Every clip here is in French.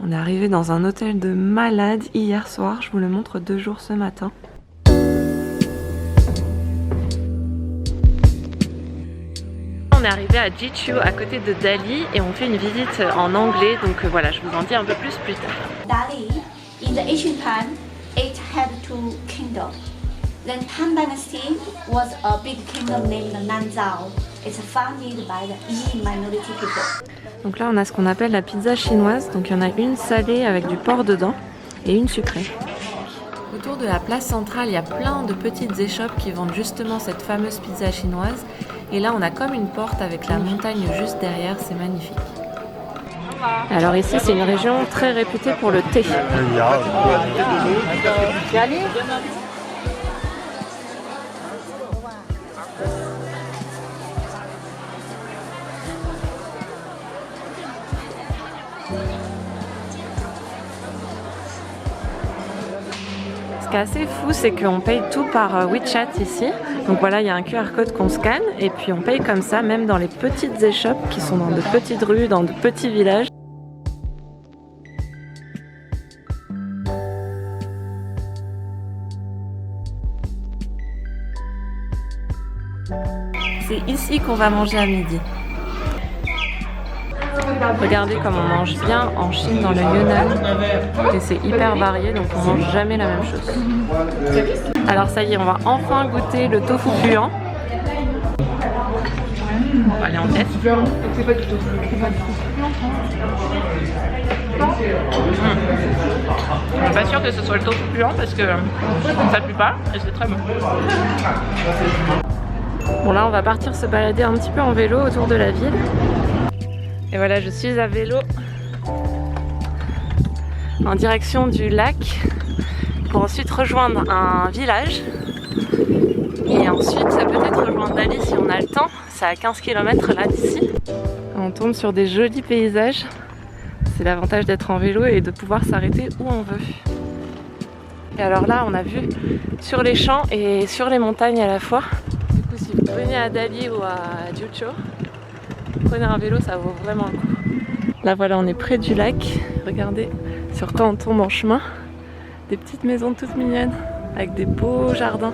On est arrivé dans un hôtel de malade hier soir, je vous le montre 2 jours ce matin. On est arrivé à Jichu à côté de Dali et on fait une visite en anglais, donc voilà, je vous en dis un peu plus tard. Dali, in the ancient time, it had 2 kingdoms. Then Han Dynasty was a big kingdom named Nanzhao. It's founded by the Yi minority people. Donc là on a ce qu'on appelle la pizza chinoise, donc il y en a une salée avec du porc dedans et une sucrée. Autour de la place centrale il y a plein de petites échoppes qui vendent justement cette fameuse pizza chinoise. Et là on a comme une porte avec la montagne juste derrière, c'est magnifique. Alors ici c'est une région très réputée pour le thé. Ce qui est assez fou, c'est qu'on paye tout par WeChat ici. Donc voilà, il y a un QR code qu'on scanne et puis on paye comme ça, même dans les petites échoppes qui sont dans de petites rues, dans de petits villages. C'est ici qu'on va manger à midi. Regardez comme on mange bien en Chine dans le Yunnan et c'est hyper varié donc on mange jamais la même chose. Alors ça y est, on va enfin goûter le tofu puant. On va aller en tête. Je suis pas sûre que ce soit le tofu puant parce que ça pue pas et c'est très bon. Bon là on va partir se balader un petit peu en vélo autour de la ville. Et voilà, je suis à vélo en direction du lac pour ensuite rejoindre un village et ensuite peut-être rejoindre Dali si on a le temps. C'est à 15 km là d'ici. On tombe sur des jolis paysages. C'est l'avantage d'être en vélo et de pouvoir s'arrêter où on veut. Et alors là, on a vu sur les champs et sur les montagnes à la fois. Du coup, si vous venez à Dali ou à Jichu, prenez un vélo, ça vaut vraiment le coup. Là voilà, on est près du lac. Regardez sur quoi on tombe en chemin. Des petites maisons toutes mignonnes avec des beaux jardins.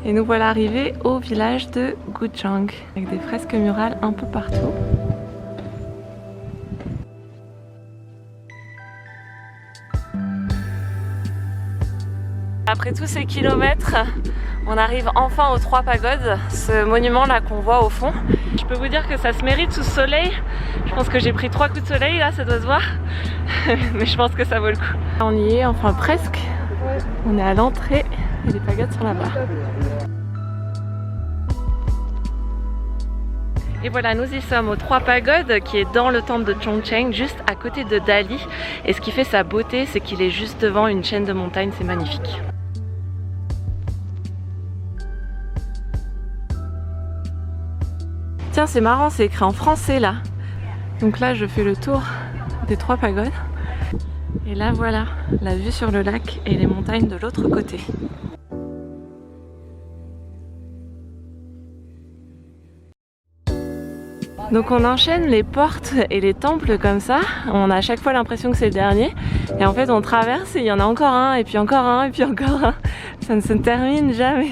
Et nous voilà arrivés au village de Guzhang avec des fresques murales un peu partout. Après tous ces kilomètres, on arrive enfin aux 3 pagodes, ce monument là qu'on voit au fond. Je peux vous dire que ça se mérite sous ce soleil. Je pense que j'ai pris 3 coups de soleil là, ça doit se voir. Mais je pense que ça vaut le coup. On y est, enfin presque. On est à l'entrée et les pagodes sont là-bas. Et voilà, nous y sommes aux 3 pagodes qui est dans le temple de Chongcheng, juste à côté de Dali. Et ce qui fait sa beauté, c'est qu'il est juste devant une chaîne de montagnes, c'est magnifique. Tiens, c'est marrant, c'est écrit en français là. Donc là, je fais le tour des 3 pagodes. Et là, voilà, la vue sur le lac et les montagnes de l'autre côté. Donc on enchaîne les portes et les temples comme ça. On a à chaque fois l'impression que c'est le dernier. Et en fait, on traverse et il y en a encore un, et puis encore un, et puis encore un. Ça ne se termine jamais.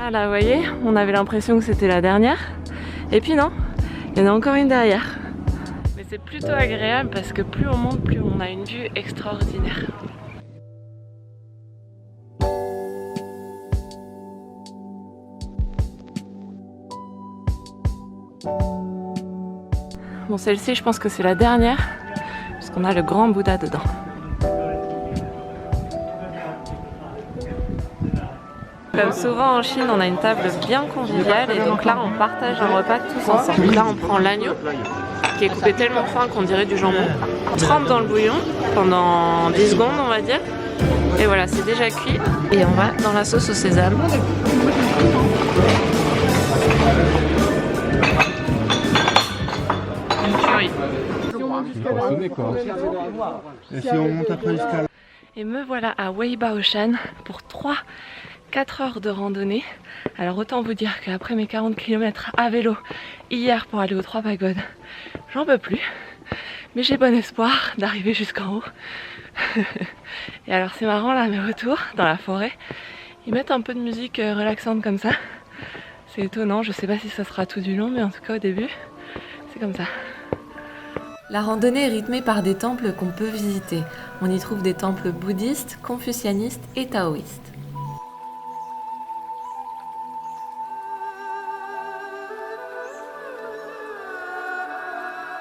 Ah là, vous voyez, on avait l'impression que c'était la dernière. Et puis non, il y en a encore une derrière. Mais c'est plutôt agréable parce que plus on monte, plus on a une vue extraordinaire. Bon, celle-ci, je pense que c'est la dernière parce qu'on a le grand Bouddha dedans. Comme souvent en Chine, on a une table bien conviviale et donc là on partage un repas tous ensemble. Donc là on prend l'agneau qui est coupé tellement fin qu'on dirait du jambon. On trempe dans le bouillon pendant 10 secondes on va dire. Et voilà, c'est déjà cuit et on va dans la sauce au sésame. Une tuerie. Et si on monte après jusqu'à là. Et me voilà à Weibaoshan pour 4 heures de randonnée Alors autant vous dire qu'après mes 40 km à vélo hier pour aller aux 3 pagodes, j'en peux plus. Mais j'ai bon espoir d'arriver jusqu'en haut. Et alors c'est marrant là, mes retours dans la forêt, ils mettent un peu de musique relaxante comme ça. C'est étonnant, je sais pas si ça sera tout du long, mais en tout cas au début, c'est comme ça. La randonnée est rythmée par des temples qu'on peut visiter. On y trouve des temples bouddhistes, confucianistes et taoïstes.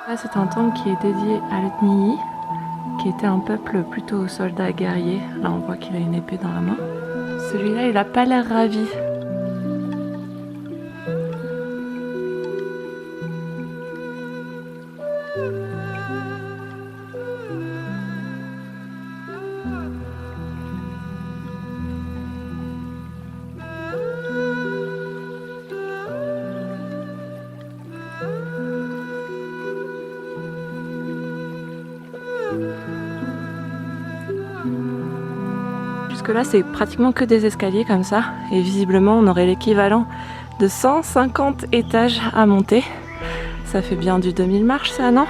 Là, c'est un temple qui est dédié à l'ethnie Yi, qui était un peuple plutôt soldat guerrier. Là, on voit qu'il a une épée dans la main. Celui-là, il a pas l'air ravi. Là c'est pratiquement que des escaliers comme ça et visiblement on aurait l'équivalent de 150 étages à monter. Ça fait bien du 2000 marches ça, non?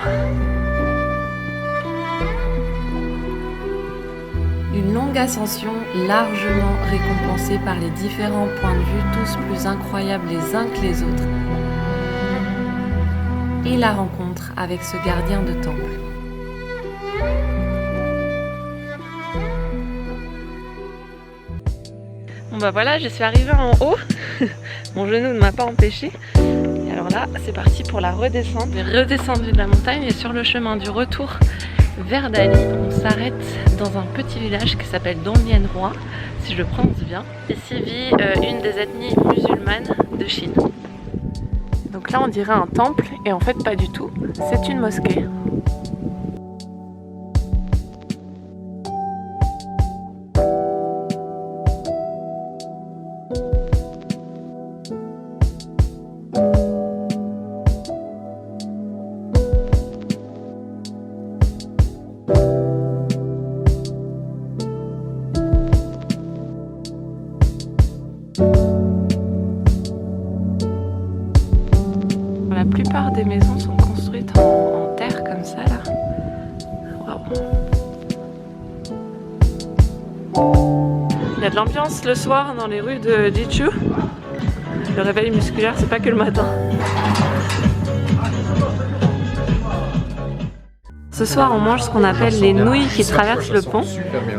Une longue ascension largement récompensée par les différents points de vue, tous plus incroyables les uns que les autres. Et la rencontre avec ce gardien de temple. Bon bah voilà, je suis arrivée en haut, mon genou ne m'a pas empêché. Et alors là, c'est parti pour la redescente. J'ai redescendu de la montagne et sur le chemin du retour vers Dali, on s'arrête dans un petit village qui s'appelle Don Lien Roi, si je le prononce bien. Ici vit une des ethnies musulmanes de Chine. Donc là on dirait un temple et en fait pas du tout, c'est une mosquée. La plupart des maisons sont construites en terre comme ça là. Wow. Il y a de l'ambiance le soir dans les rues de Jichu. Le réveil musculaire, c'est pas que le matin. Ce soir, on mange ce qu'on appelle les nouilles qui traversent le pont.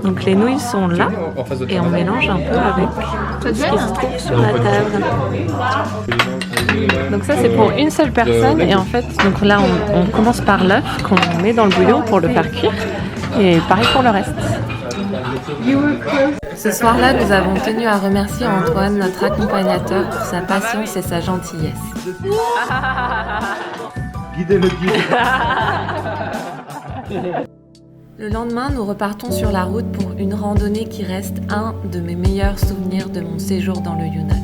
Donc les nouilles sont là et on mélange un peu avec tout ce qui se trouve sur la table. Donc ça c'est pour une seule personne et en fait donc là on commence par l'œuf qu'on met dans le bouillon pour le faire cuire et pareil pour le reste. Ce soir-là, nous avons tenu à remercier Antoine, notre accompagnateur, pour sa patience et sa gentillesse. Guidez le guide. Le lendemain, nous repartons sur la route pour une randonnée qui reste un de mes meilleurs souvenirs de mon séjour dans le Yunnan.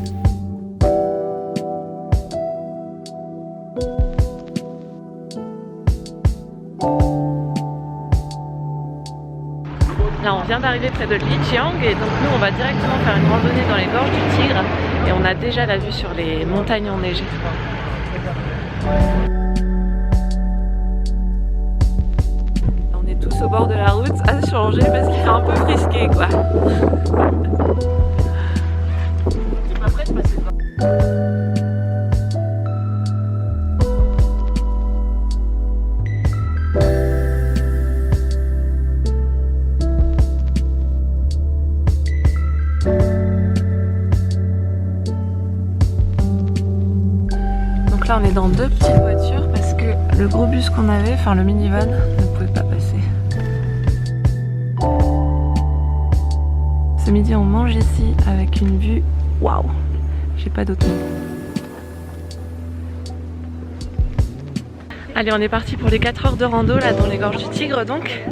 Là, on vient d'arriver près de Lijiang et donc nous, on va directement faire une randonnée dans les gorges du Tigre et on a déjà la vue sur les montagnes enneigées. On est tous au bord de la route à se changer parce qu'il fait un peu frisqué quoi. T'es pas prêt de passer devant ? Donc là on est dans deux petites voitures parce que le gros bus qu'on avait, enfin le minivan, ne pouvait pas passer. Ce midi on mange ici avec une vue, waouh, j'ai pas d'autre mot. Allez, on est parti pour les 4 heures de rando là dans les gorges du Tigre donc.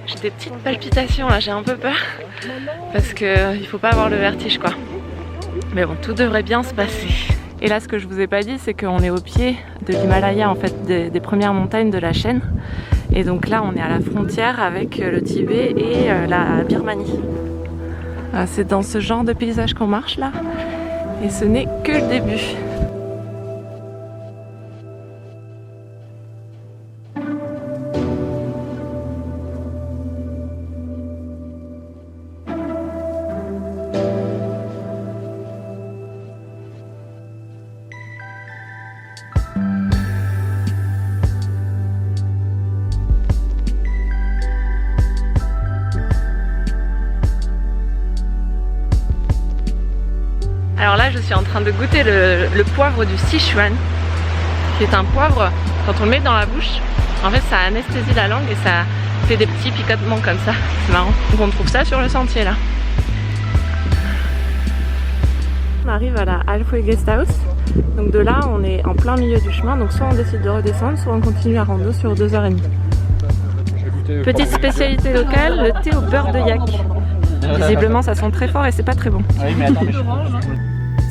J'ai des petites palpitations là, j'ai un peu peur parce que il faut pas avoir le vertige quoi. Mais bon, tout devrait bien se passer. Et là, ce que je vous ai pas dit, c'est qu'on est au pied de l'Himalaya, en fait, des premières montagnes de la chaîne. Et donc là, on est à la frontière avec le Tibet et la Birmanie. C'est dans ce genre de paysage qu'on marche là. Et ce n'est que le début. Alors là, je suis en train de goûter le poivre du Sichuan, qui est un poivre, quand on le met dans la bouche, en fait ça anesthésie la langue et ça fait des petits picotements comme ça, c'est marrant. Donc on trouve ça sur le sentier là. On arrive à la Halfway Guest House, donc de là on est en plein milieu du chemin, donc soit on décide de redescendre, soit on continue à rando sur 2h30. Petite spécialité locale, le thé au beurre de yak. Visiblement ça sent très fort et c'est pas très bon.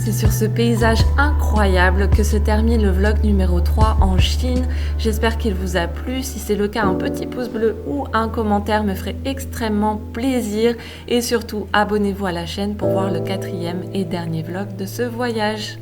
C'est sur ce paysage incroyable que se termine le vlog numéro 3 en Chine. J'espère qu'il vous a plu. Si c'est le cas, un petit pouce bleu ou un commentaire me ferait extrêmement plaisir. Et surtout, abonnez-vous à la chaîne pour voir le 4e et dernier vlog de ce voyage.